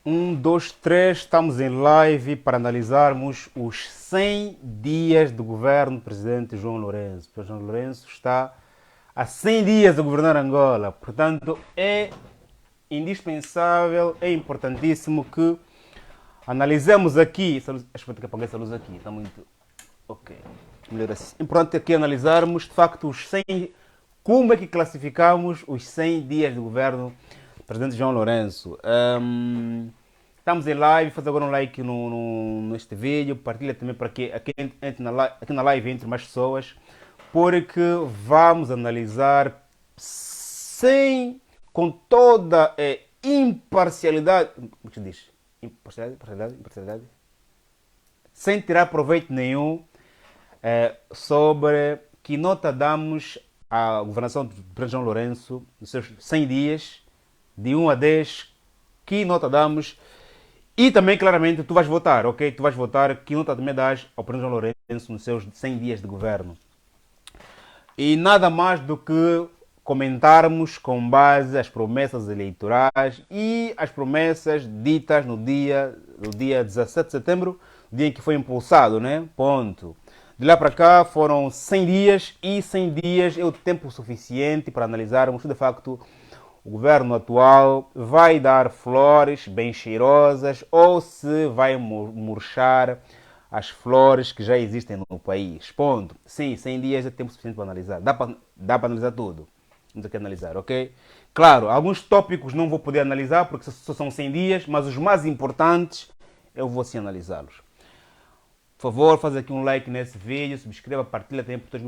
Um, dois, três, estamos em live para analisarmos os 100 dias do governo do presidente João Lourenço. O João Lourenço está há 100 dias a governar Angola, portanto é indispensável, é importantíssimo que analisemos aqui. Acho que apagar essa luz aqui, está muito. Ok, melhor assim. Importante aqui analisarmos de facto os 100. Como é que classificamos os 100 dias do governo do presidente João Lourenço? Estamos em live, faz agora um like neste vídeo, partilha também para que aqui na live entre mais pessoas, porque vamos analisar sem, com toda imparcialidade, como é que se diz? Imparcialidade, sem tirar proveito nenhum sobre que nota damos à governação do presidente João Lourenço nos seus 100 dias, de 1 a 10, que nota damos. E também, claramente, tu vais votar, ok? Tu vais votar, que nota também dás ao presidente João Lourenço nos seus 100 dias de governo. E nada mais do que comentarmos com base as promessas eleitorais e as promessas ditas no dia 17 de setembro, dia em que foi impulsado, né? Ponto. De lá para cá foram 100 dias e 100 dias é o tempo suficiente para analisarmos se de facto o governo atual vai dar flores bem cheirosas ou se vai murchar as flores que já existem no país. Ponto. Sim, 100 dias é tempo suficiente para analisar. Dá para analisar tudo. Temos aqui analisar, ok? Claro, alguns tópicos não vou poder analisar porque só são 100 dias, mas os mais importantes eu vou sim analisá-los. Por favor, faz aqui um like nesse vídeo, subscreva, partilha também para o teu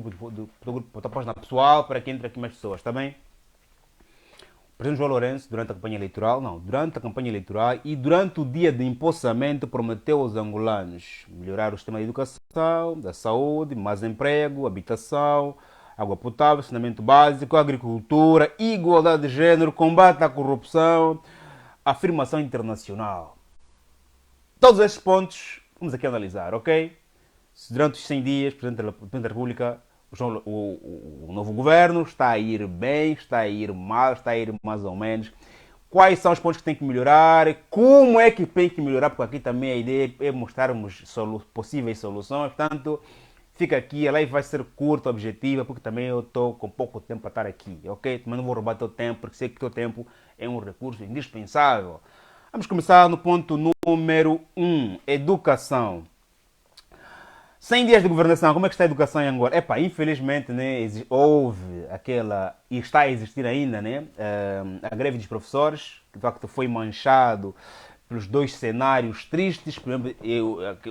grupo, para a tua página pessoal, para que entre aqui mais pessoas, está bem? O presidente João Lourenço, durante a campanha eleitoral, durante a campanha eleitoral e durante o dia de empossamento, prometeu aos angolanos melhorar o sistema de educação, da saúde, mais emprego, habitação, água potável, saneamento básico, agricultura, igualdade de género, combate à corrupção, afirmação internacional. Todos esses pontos vamos aqui analisar, ok? Se durante os 100 dias, o Presidente da República, o novo governo está a ir bem, está a ir mal, está a ir mais ou menos. Quais são os pontos que tem que melhorar? Como é que tem que melhorar? Porque aqui também a ideia é mostrarmos possíveis soluções. Portanto, fica aqui, a live vai ser curta, objetiva, porque também eu estou com pouco tempo para estar aqui, ok? Também não vou roubar teu tempo, porque sei que teu tempo é um recurso indispensável. Vamos começar no ponto número 1, educação. 100 dias de governação, como é que está a educação em Angola? Epá, infelizmente, né, houve aquela, e está a existir ainda, né, a greve dos professores, que de facto foi manchado pelos dois cenários tristes. Por exemplo,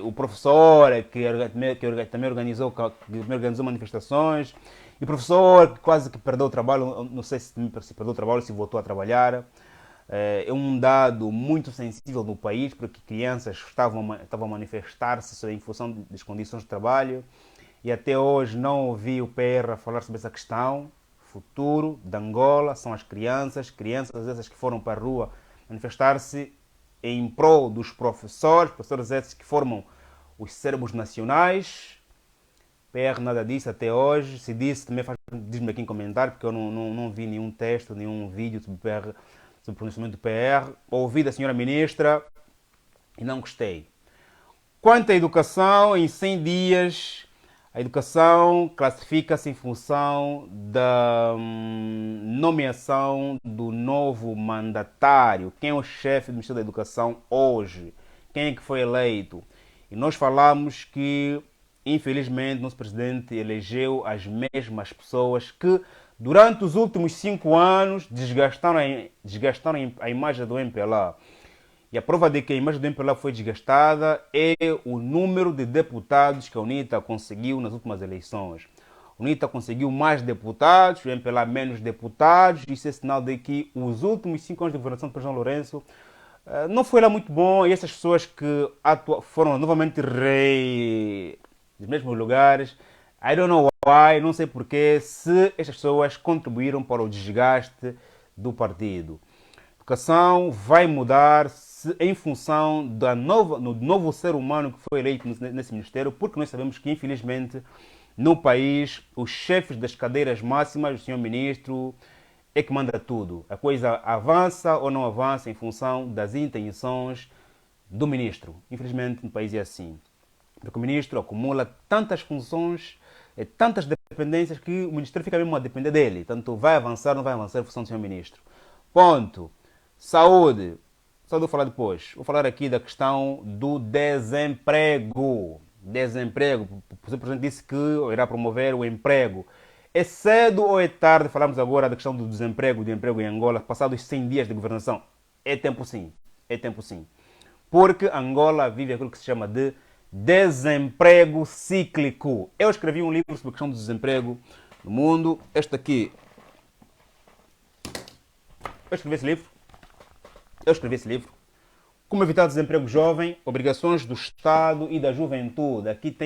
o professor que também organizou manifestações, e o professor que quase que perdeu o trabalho, não sei se perdeu o trabalho, se voltou a trabalhar. É um dado muito sensível no país, porque crianças estavam a manifestar-se em função das condições de trabalho, e até hoje não ouvi o PR a falar sobre essa questão. O futuro de Angola são as crianças essas que foram para a rua manifestar-se em prol dos professores esses que formam os cérebros nacionais. PR nada disso até hoje. Se disse, também diz-me aqui em comentário, porque eu não vi nenhum texto, nenhum vídeo sobre PR, sobre o pronunciamento do PR. Ouvi da senhora ministra e não gostei. Quanto à educação, em 100 dias, a educação classifica-se em função da nomeação do novo mandatário. Quem é o chefe do Ministério da Educação hoje? Quem é que foi eleito? E nós falamos que, infelizmente, nosso presidente elegeu as mesmas pessoas que, durante os últimos 5 anos, desgastaram a imagem do MPLA. E a prova de que a imagem do MPLA foi desgastada é o número de deputados que a UNITA conseguiu nas últimas eleições. A UNITA conseguiu mais deputados, o MPLA menos deputados. Isso é sinal de que os últimos 5 anos de governação do presidente João Lourenço não foi lá muito bom, e essas pessoas que foram novamente rei dos mesmos lugares, I don't know why, não sei porquê, se estas pessoas contribuíram para o desgaste do partido. A educação vai mudar em função do novo ser humano que foi eleito nesse ministério, porque nós sabemos que, infelizmente, no país, os chefes das cadeiras máximas, o senhor ministro, é que manda tudo. A coisa avança ou não avança em função das intenções do ministro. Infelizmente, no país é assim. Porque o ministro acumula tantas funções, tantas dependências, que o ministério fica mesmo a depender dele. Tanto vai avançar ou não vai avançar em função do senhor ministro. Ponto. Saúde. Só vou falar depois. Vou falar aqui da questão do desemprego. Desemprego. O presidente disse que irá promover o emprego. É cedo ou é tarde falarmos agora da questão do desemprego, do emprego em Angola, passados 100 dias de governação? É tempo sim. É tempo sim. Porque Angola vive aquilo que se chama de desemprego cíclico. Eu escrevi um livro sobre a questão do desemprego no mundo. Este aqui. Eu escrevi esse livro. Como evitar o desemprego jovem, obrigações do Estado e da juventude. Aqui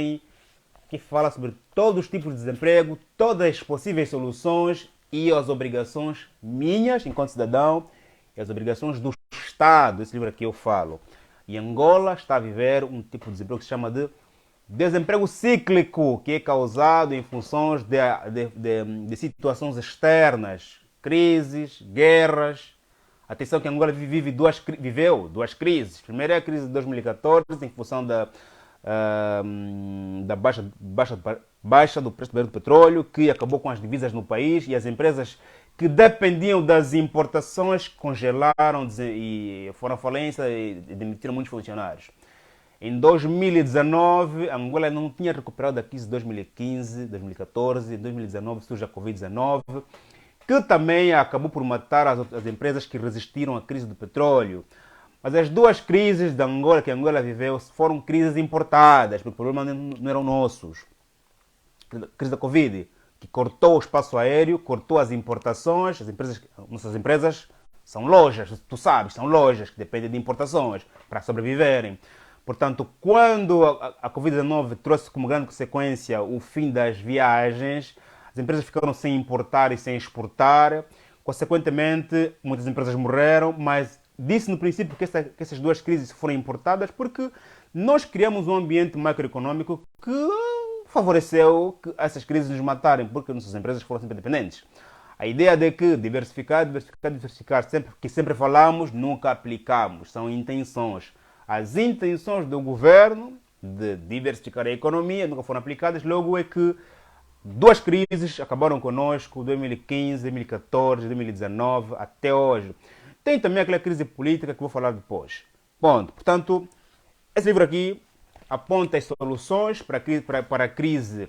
fala sobre todos os tipos de desemprego, todas as possíveis soluções e as obrigações minhas, enquanto cidadão, e as obrigações do Estado. Esse livro aqui eu falo. E Angola está a viver um tipo de desemprego que se chama de desemprego cíclico, que é causado em funções de situações externas, crises, guerras. Atenção que Angola viveu duas crises. Primeiro é a crise de 2014, em função da baixa do preço do barril do petróleo, que acabou com as divisas no país, e as empresas que dependiam das importações congelaram e foram à falência e demitiram muitos funcionários. Em 2019, Angola não tinha recuperado da crise de 2015, 2014, em 2019 surge a Covid-19, que também acabou por matar as empresas que resistiram à crise do petróleo. Mas as duas crises da Angola que a Angola viveu foram crises importadas, porque o problema não eram nossos. A crise da Covid, que cortou o espaço aéreo, cortou as importações, nossas empresas são lojas, tu sabes, são lojas que dependem de importações para sobreviverem. Portanto, quando a Covid-19 trouxe como grande consequência o fim das viagens, as empresas ficaram sem importar e sem exportar. Consequentemente, muitas empresas morreram, mas disse no princípio que essas duas crises foram importadas porque nós criamos um ambiente macroeconômico que favoreceu que essas crises nos matarem, porque nossas empresas foram sempre dependentes. A ideia de que diversificar, sempre falamos, nunca aplicamos. São intenções. As intenções do governo de diversificar a economia nunca foram aplicadas, logo é que duas crises acabaram conosco, 2015, 2014, 2019, até hoje. Tem também aquela crise política que vou falar depois. Ponto. Portanto, esse livro aqui aponta as soluções para a crise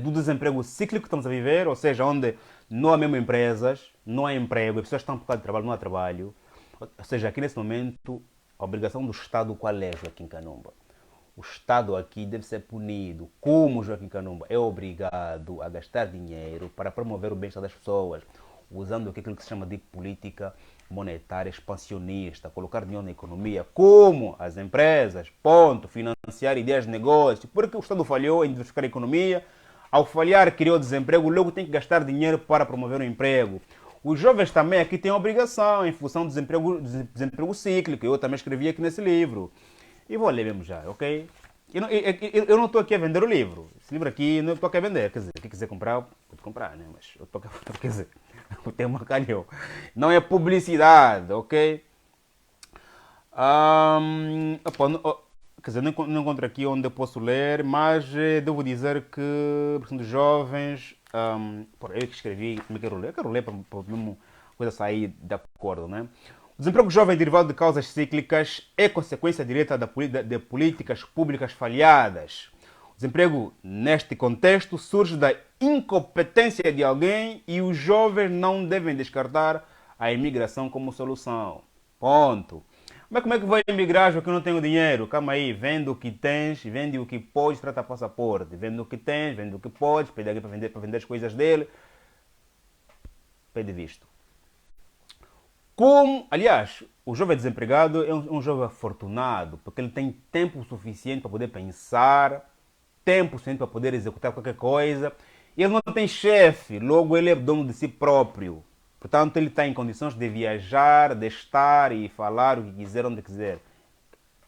do desemprego cíclico que estamos a viver, ou seja, onde não há mesmo empresas, não há emprego, as pessoas estão por causa de trabalho, não há trabalho. Ou seja, aqui nesse momento, a obrigação do Estado qual é, Joaquim Kanumba? O Estado aqui deve ser punido. Como Joaquim Kanumba é obrigado a gastar dinheiro para promover o bem-estar das pessoas, usando aquilo que se chama de política monetária expansionista, colocar dinheiro na economia, como as empresas, ponto, financiar ideias de negócio, porque o Estado falhou em diversificar a economia, ao falhar criou desemprego, logo tem que gastar dinheiro para promover o emprego. Os jovens também aqui têm obrigação em função do desemprego cíclico, eu também escrevi aqui nesse livro. E vou ler mesmo já, ok? Eu não estou aqui a vender o livro. Esse livro aqui não estou aqui a vender. Quer dizer, quem quiser comprar, pode comprar, né? Mas eu estou aqui a... Quer dizer, tem uma calhou. Não é publicidade, ok? Quer dizer, não encontro aqui onde eu posso ler, mas devo dizer que, por exemplo, dos jovens... eu que escrevi, como quero ler? Eu quero ler para mesmo a coisa sair de acordo, né? O desemprego jovem derivado de causas cíclicas é consequência direta de políticas públicas falhadas. O desemprego, neste contexto, surge da incompetência de alguém e os jovens não devem descartar a imigração como solução. Ponto. Mas como é que vai emigrar, já que eu não tenho dinheiro? Calma aí, vende o que tens, vende o que podes, trata passaporte. Vende o que tens, vende o que podes, pede alguém para vender as coisas dele, pede visto. Aliás, o jovem desempregado é um jovem afortunado, porque ele tem tempo suficiente para poder pensar, tempo suficiente para poder executar qualquer coisa. E ele não tem chefe, logo ele é dono de si próprio. Portanto, ele está em condições de viajar, de estar e falar o que quiser, onde quiser.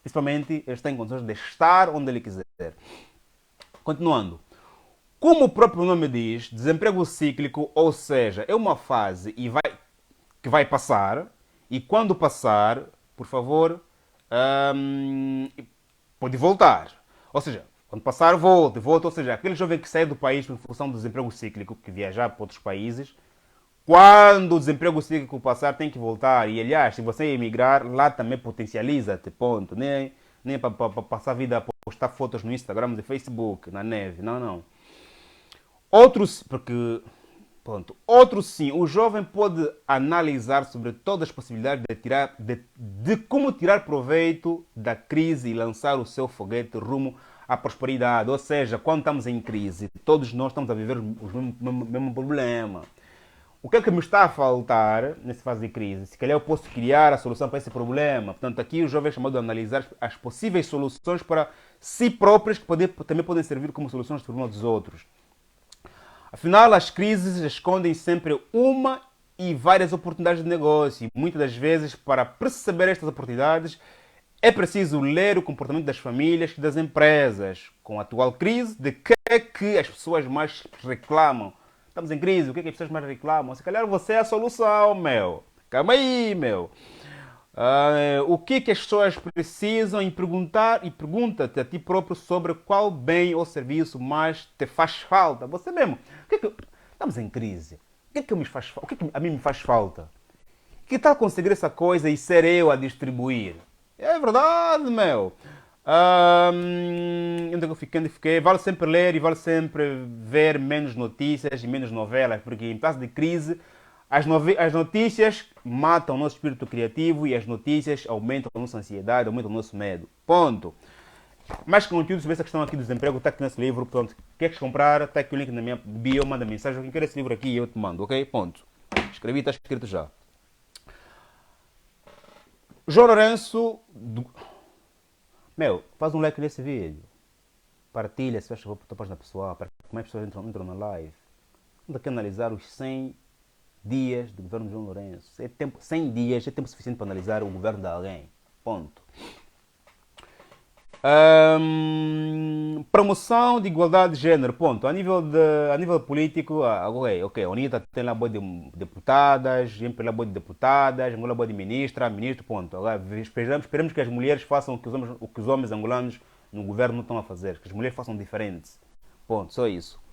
Principalmente, ele está em condições de estar onde ele quiser. Continuando. Como o próprio nome diz, desemprego cíclico, ou seja, é uma fase que vai passar, e quando passar, por favor, hum, pode voltar. Ou seja, quando passar, volta. Ou seja, aquele jovem que sai do país em função do desemprego cíclico, que viajar para outros países, quando o desemprego cíclico passar, tem que voltar. E aliás, se você emigrar, lá também potencializa-te, ponto. Nem para passar a vida a postar fotos no Instagram e Facebook, na neve. Não, não. Outros, porque, pronto, outros sim, o jovem pode analisar sobre todas as possibilidades de como tirar proveito da crise e lançar o seu foguete rumo à prosperidade. Ou seja, quando estamos em crise, todos nós estamos a viver os mesmos problemas. O que é que me está a faltar nessa fase de crise? Se calhar eu posso criar a solução para esse problema. Portanto, aqui o jovem é chamado a analisar as possíveis soluções para si próprios, que também podem servir como soluções para problemas dos outros. Afinal, as crises escondem sempre uma e várias oportunidades de negócio. E muitas das vezes, para perceber estas oportunidades, é preciso ler o comportamento das famílias e das empresas. Com a atual crise, de que é que as pessoas mais reclamam? Estamos em crise, o que é que as pessoas mais reclamam? Se calhar você é a solução, meu. Calma aí, meu. O que é que as pessoas precisam e pergunta-te a ti próprio sobre qual bem ou serviço mais te faz falta. Você mesmo. Estamos em crise. O que é que me faz falta? O que é que a mim me faz falta? Que tal conseguir essa coisa e ser eu a distribuir? É verdade, meu. Onde é que eu fiquei? Vale sempre ler e vale sempre ver menos notícias e menos novelas, porque em caso de crise as notícias matam o nosso espírito criativo e as notícias aumentam a nossa ansiedade, aumentam o nosso medo. Ponto. Mais conteúdo sobre essa questão aqui do desemprego está aqui nesse livro. Pronto. Queres comprar? Está aqui o link na minha bio, manda mensagem. Quem quer esse livro aqui eu te mando, ok? Ponto. Escrevi, está escrito já. João Lourenço. Meu, faz um like nesse vídeo. Partilha, se faz favor, para a tua página pessoal, para que mais pessoas entram na live. Vamos aqui analisar os 100 dias do governo de João Lourenço. 100 dias é tempo suficiente para analisar o governo de alguém. Ponto. Promoção de igualdade de género. Ponto. A nível político, ok. A Unita tem lá boa de deputadas, MP lá boa de deputadas, Angola boa de ministro, ponto. Agora esperamos que as mulheres façam o que os homens angolanos no governo não estão a fazer. Que as mulheres façam diferentes. Ponto. Só isso.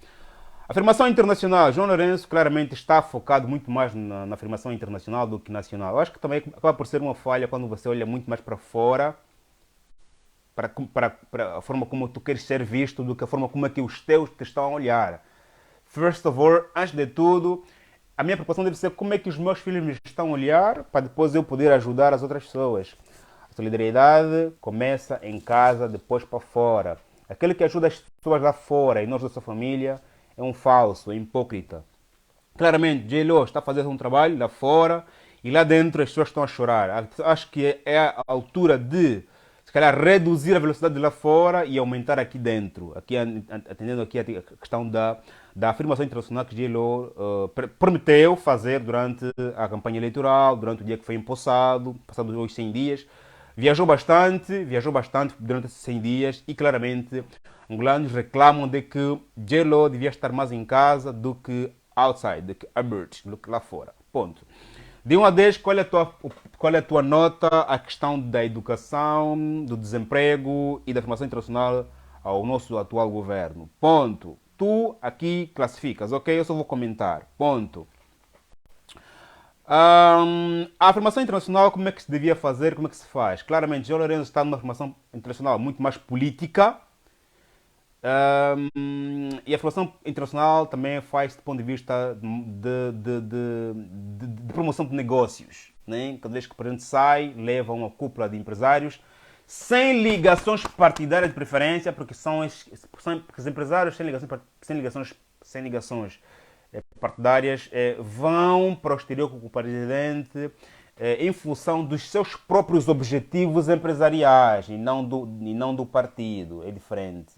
Afirmação internacional. João Lourenço claramente está focado muito mais na afirmação internacional do que nacional. Eu acho que também acaba por ser uma falha quando você olha muito mais para fora, para a forma como tu queres ser visto, do que a forma como é que os teus te estão a olhar. First of all, antes de tudo, a minha preocupação deve ser como é que os meus filhos me estão a olhar, para depois eu poder ajudar as outras pessoas. A solidariedade começa em casa, depois para fora. Aquele que ajuda as pessoas lá fora e nós da sua família é um falso, é hipócrita. Claramente, J-Lo está fazendo um trabalho lá fora e lá dentro as pessoas estão a chorar. Acho que é a altura de, se calhar, reduzir a velocidade de lá fora e aumentar aqui dentro. Aqui, atendendo aqui a questão da afirmação internacional que J-Lo prometeu fazer durante a campanha eleitoral, durante o dia que foi empossado, passados os 100 dias. Viajou bastante durante esses 100 dias e claramente angolanos reclamam de que J-Lo devia estar mais em casa do que outside, do que abroad, do que lá fora. Ponto. De 1 a 10, qual é a tua nota à questão da educação, do desemprego e da afirmação internacional ao nosso atual governo? Ponto. Tu aqui classificas, ok? Eu só vou comentar. Ponto. A afirmação internacional, como é que se devia fazer, como é que se faz? Claramente, João Lourenço está numa afirmação internacional muito mais política. E a afirmação internacional também faz do ponto de vista de promoção de negócios. Né? Cada vez que o presidente sai, leva uma cúpula de empresários sem ligações partidárias de preferência, porque os empresários sem ligações partidárias vão para o exterior com o presidente em função dos seus próprios objetivos empresariais e não do partido. É diferente.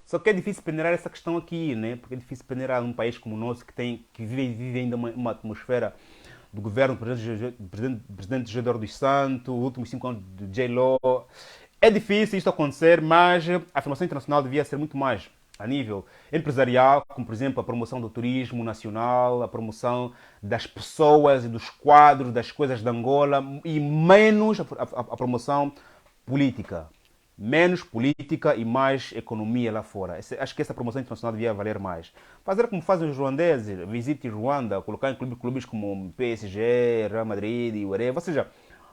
Só que é difícil peneirar essa questão aqui, né? Porque é difícil peneirar num país como o nosso que vive ainda uma atmosfera do governo do presidente José Eduardo dos Santos, os últimos 5 anos de J-Lo. É difícil isto acontecer, mas a afirmação internacional devia ser muito mais a nível empresarial, como por exemplo a promoção do turismo nacional, a promoção das pessoas e dos quadros, das coisas de Angola, e menos a promoção política. Menos política e mais economia lá fora. Acho que essa promoção internacional devia valer mais. Fazer como fazem os ruandeses, visite Ruanda, colocar em clubes como PSG, Real Madrid e whatever. Ou seja,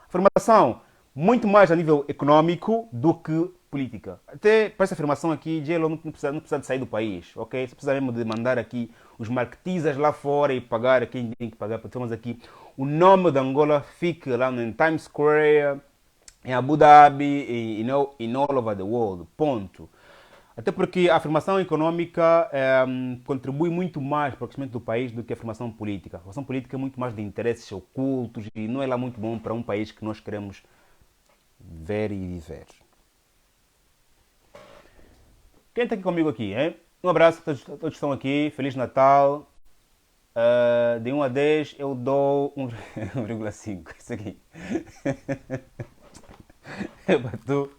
formação muito mais a nível econômico do que política. Até para essa afirmação aqui, JLO não precisa de sair do país, ok? Você precisa mesmo de mandar aqui os marketeers lá fora e pagar quem tem que pagar. Temos aqui o nome da Angola, fique lá em Times Square, em Abu Dhabi, in all over the world, ponto. Até porque a afirmação econômica contribui muito mais para o crescimento do país do que a afirmação política. A afirmação política é muito mais de interesses ocultos e não é lá muito bom para um país que nós queremos ver e viver. Quem está aqui comigo aqui, hein? Um abraço a todos que estão aqui. Feliz Natal. De 1 a 10 eu dou 1,5. Isso aqui. Batu.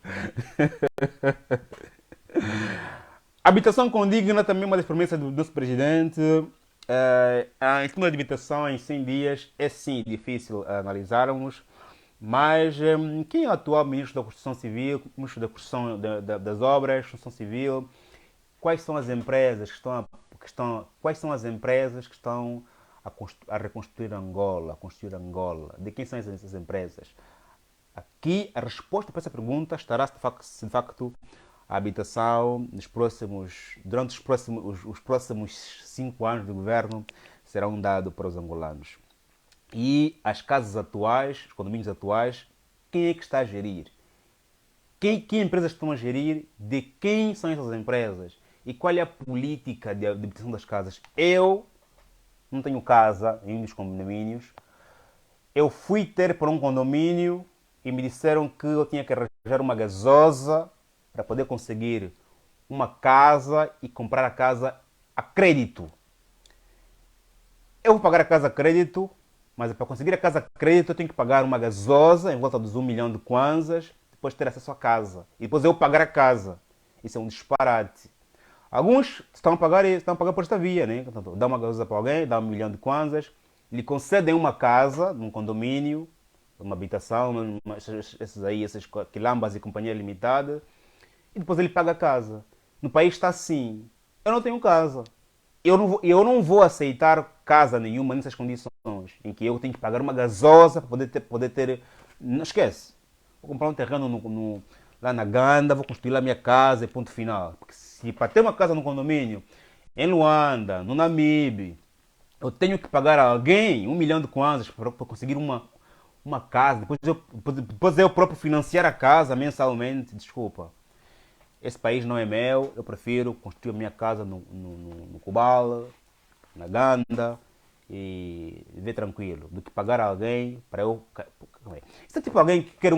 Habitação condigna também é uma das promessas do nosso presidente. A estima de habitação em 100 dias é sim difícil analisarmos, mas quem é o atual ministro da Construção Civil, ministro da Construção das Obras, Construção Civil, quais são as empresas quais são as empresas que estão a reconstruir Angola, a construir Angola? De quem são essas empresas? Aqui a resposta para essa pergunta estará se de facto a habitação durante os próximos 5 anos de governo serão dados para os angolanos. E as casas atuais, os condomínios atuais, quem é que está a gerir? Que empresas estão a gerir? De quem são essas empresas? E qual é a política de habitação das casas? Eu não tenho casa em um dos condomínios. Eu fui ter para um condomínio e me disseram que eu tinha que arranjar uma gasosa para poder conseguir uma casa e comprar a casa a crédito. Eu vou pagar a casa a crédito, mas para conseguir a casa a crédito eu tenho que pagar uma gasosa em volta dos 1 milhão de kwanzas, depois ter acesso à casa. E depois eu pagar a casa. Isso é um disparate. Alguns estão a pagar por esta via, né? Portanto, dá uma gasosa para alguém, dá 1 milhão de kwanzas, lhe concedem uma casa num condomínio, uma habitação, esses quilambas e companhia limitada, e depois ele paga a casa. No país está assim. Eu não tenho casa. Eu não vou aceitar casa nenhuma nessas condições em que eu tenho que pagar uma gasosa para poder ter. Não esquece. Vou comprar um terreno lá na Ganda, vou construir lá a minha casa e ponto final. Porque se para ter uma casa no condomínio, em Luanda, no Namibe, eu tenho que pagar a alguém 1 milhão de kwanzas para conseguir uma casa, depois eu próprio financiar a casa mensalmente, desculpa. Esse país não é meu, eu prefiro construir a minha casa no Cubal, na Ganda e viver tranquilo, do que pagar a alguém para eu. Isso é tipo alguém que quer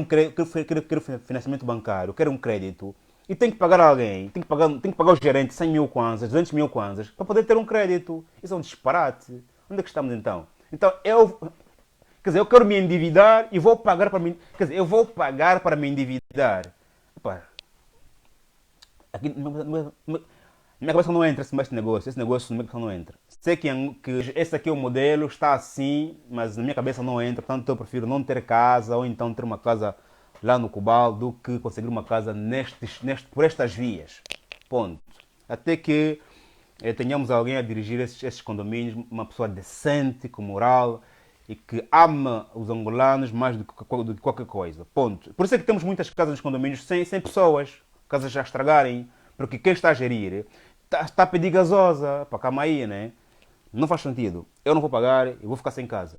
financiamento bancário, quer um crédito e tem que pagar a alguém, tem que pagar o gerente 100 mil kwanzas, 200 mil kwanzas para poder ter um crédito. Isso é um disparate. Onde é que estamos então? Então quer dizer, eu quero me endividar e vou pagar para me. Quer dizer, eu vou pagar para me endividar. Epá, aqui, minha cabeça não entra esse negócio. Esse negócio na minha cabeça não entra. Sei que esse aqui é o modelo, está assim, mas na minha cabeça não entra. Portanto, eu prefiro não ter casa ou então ter uma casa lá no Cubal do que conseguir uma casa por estas vias. Ponto. Até que tenhamos alguém a dirigir esses condomínios, uma pessoa decente, com moral e que ama os angolanos mais do que qualquer coisa. Ponto. Por isso é que temos muitas casas nos condomínios sem pessoas, casas já estragarem, porque quem está a gerir está a pedir gasosa, para calma aí, né? Não faz sentido. Eu não vou pagar e vou ficar sem casa.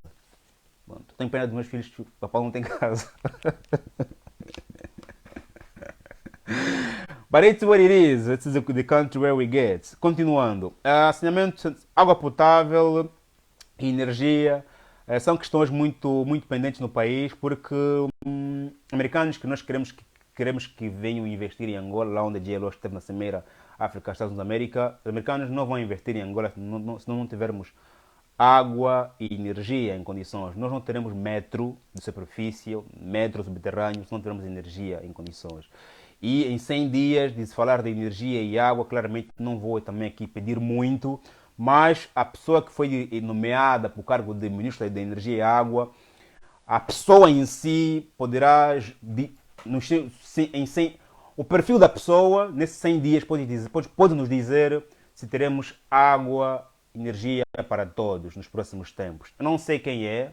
Ponto. Tenho pena dos meus filhos, papai não tem casa. But it's what it is. It's the country where we get. Continuando. Saneamento, água potável e energia são questões muito pendentes no país porque americanos que nós queremos que venham investir em Angola, lá onde a GLO esteve na Cimeira África, Estados Unidos da América, os americanos não vão investir em Angola se não tivermos água e energia em condições. Nós não teremos metro de superfície, metro subterrâneo, se não tivermos energia em condições. E em 100 dias, de se falar de energia e água, claramente não vou também aqui pedir muito, mas a pessoa que foi nomeada para o cargo de Ministro da Energia e Água, a pessoa em si poderá, em 100, o perfil da pessoa nesses 100 dias pode nos dizer se teremos água, energia para todos nos próximos tempos. Eu não sei quem é,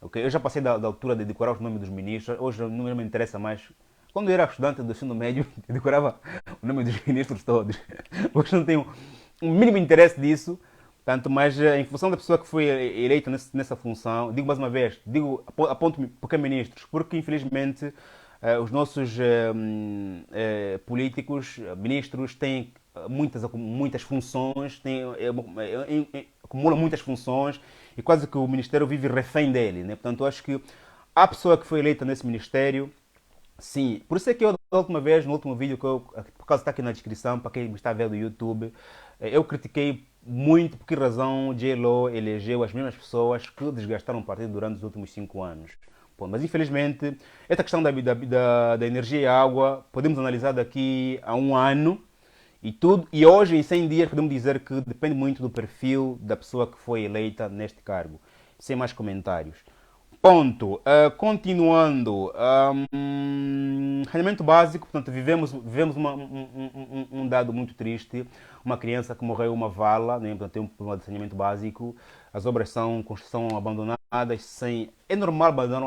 okay? Eu já passei da altura de decorar os nomes dos ministros, hoje não me interessa mais. Quando eu era estudante do ensino médio, eu decorava o nome dos ministros todos. Hoje não tenho um mínimo interesse disso. Tanto, mas em função da pessoa que foi eleita nessa função, digo mais uma vez, aponto porque ministros, porque infelizmente os nossos políticos, ministros, têm muitas funções, acumulam muitas funções e quase que o ministério vive refém dele. Né? Portanto, eu acho que a pessoa que foi eleita nesse ministério, sim, por isso é que eu, da última vez, no último vídeo, por causa está aqui na descrição, para quem me está vendo no YouTube, eu critiquei muito por que razão J-Lo elegeu as mesmas pessoas que desgastaram o partido durante os últimos 5 anos. Bom, mas infelizmente, esta questão da energia e água, podemos analisar daqui a um ano e hoje, em 100 dias, podemos dizer que depende muito do perfil da pessoa que foi eleita neste cargo. Sem mais comentários. Ponto. Continuando. Rendimento básico, portanto, vivemos um dado muito triste. Uma criança que morreu uma vala, né? Portanto, tem um problema de saneamento básico. As obras são construção abandonadas sem. É normal abandonar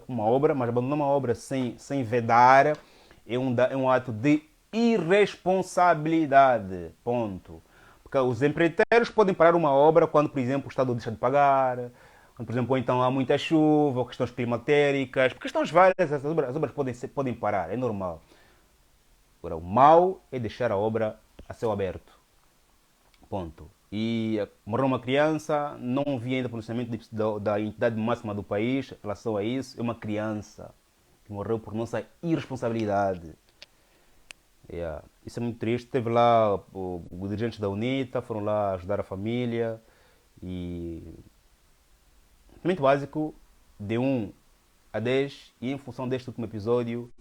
uma obra, mas abandonar uma obra sem vedar é um ato de irresponsabilidade. Ponto. Porque os empreiteiros podem parar uma obra quando, por exemplo, o Estado deixa de pagar. Quando, por exemplo, ou então há muita chuva, ou questões climatéricas, por questões várias, as obras podem parar, é normal. Agora, o mal é deixar a obra a céu aberto. Ponto. E morreu uma criança, não vi ainda pronunciamento da entidade máxima do país em relação a isso. É uma criança que morreu por nossa irresponsabilidade. Yeah. Isso é muito triste. Teve lá os dirigentes da UNITA, foram lá ajudar a família e muito básico, de 1 a 10, e em função deste último episódio,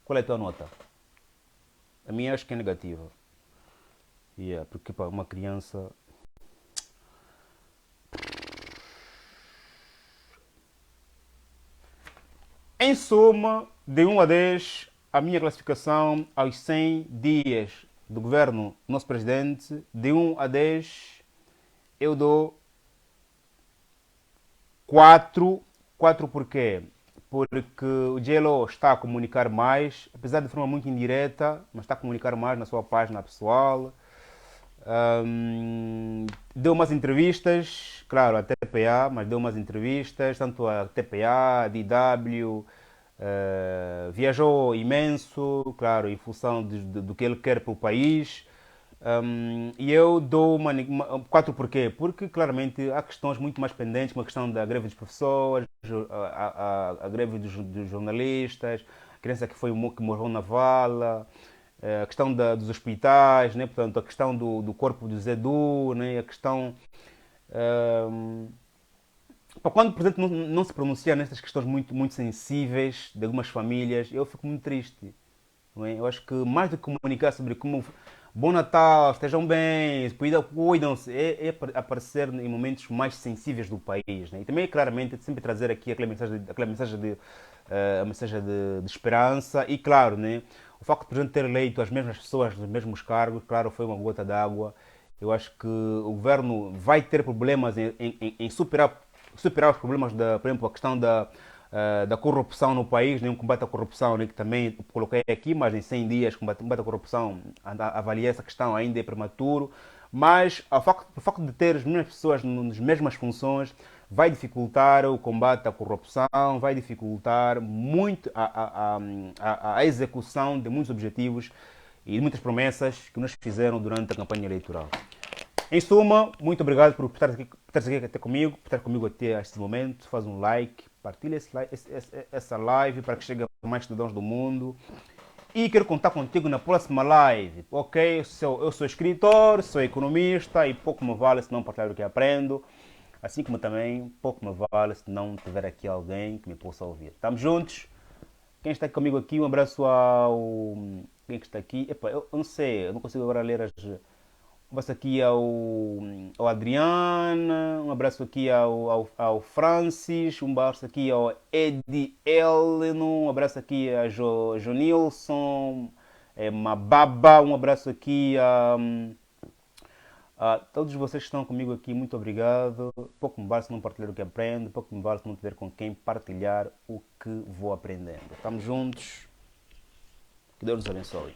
qual é a tua nota? A minha acho que é negativa. Porque para uma criança. Em suma, de 1 a 10, a minha classificação aos 100 dias do governo do nosso presidente, de 1 a 10, eu dou 4. 4 porquê? Porque o J-Lo está a comunicar mais, apesar de forma muito indireta, mas está a comunicar mais na sua página pessoal. Deu umas entrevistas, claro, à TPA, mas deu umas entrevistas, tanto a TPA, a DW, viajou imenso, claro, em função do que ele quer para o país. E eu dou 4 porquê? Porque claramente há questões muito mais pendentes, como a questão da greve dos professores, a greve dos jornalistas, a criança que morreu na vala, a questão dos hospitais, né? Portanto, a questão do corpo do Zedu, né? A questão. Quando o presidente não se pronuncia nestas questões muito, muito sensíveis de algumas famílias, eu fico muito triste. Não é? Eu acho que mais do que comunicar sobre como Bom Natal, estejam bem, cuidam-se, aparecer em momentos mais sensíveis do país. Né? E também, claramente, sempre trazer aqui a mensagem de esperança e, claro, né, o facto de o presidente ter eleito as mesmas pessoas nos mesmos cargos, claro, foi uma gota d'água. Eu acho que o governo vai ter problemas em superar os problemas, por exemplo, a questão da corrupção no país, né? Um combate à corrupção, né? Que também coloquei aqui, mas em 100 dias, combate à corrupção, avaliei essa questão, ainda é prematuro, mas o facto de ter as mesmas pessoas nas mesmas funções vai dificultar o combate à corrupção, vai dificultar muito a execução de muitos objetivos e de muitas promessas que nos fizeram durante a campanha eleitoral. Em suma, muito obrigado por estar aqui até comigo, por estar comigo até este momento. Faz um like, partilha essa live para que chegue a mais cidadãos do mundo. E quero contar contigo na próxima live, ok? Eu sou escritor, sou economista e pouco me vale se não partilhar o que aprendo. Assim como também pouco me vale se não tiver aqui alguém que me possa ouvir. Estamos juntos? Quem está comigo aqui, um abraço ao. Quem é que está aqui? Epa, eu não sei, eu não consigo agora ler as. Um abraço aqui ao Adriano, um abraço aqui ao Francis, um abraço aqui ao Eddie Eleno, um abraço aqui a Jonilson, Mababa, um abraço aqui a todos vocês que estão comigo aqui, muito obrigado. Pouco me vale se não partilhar o que aprendo, pouco me vale se não tiver com quem partilhar o que vou aprendendo. Estamos juntos, que Deus nos abençoe.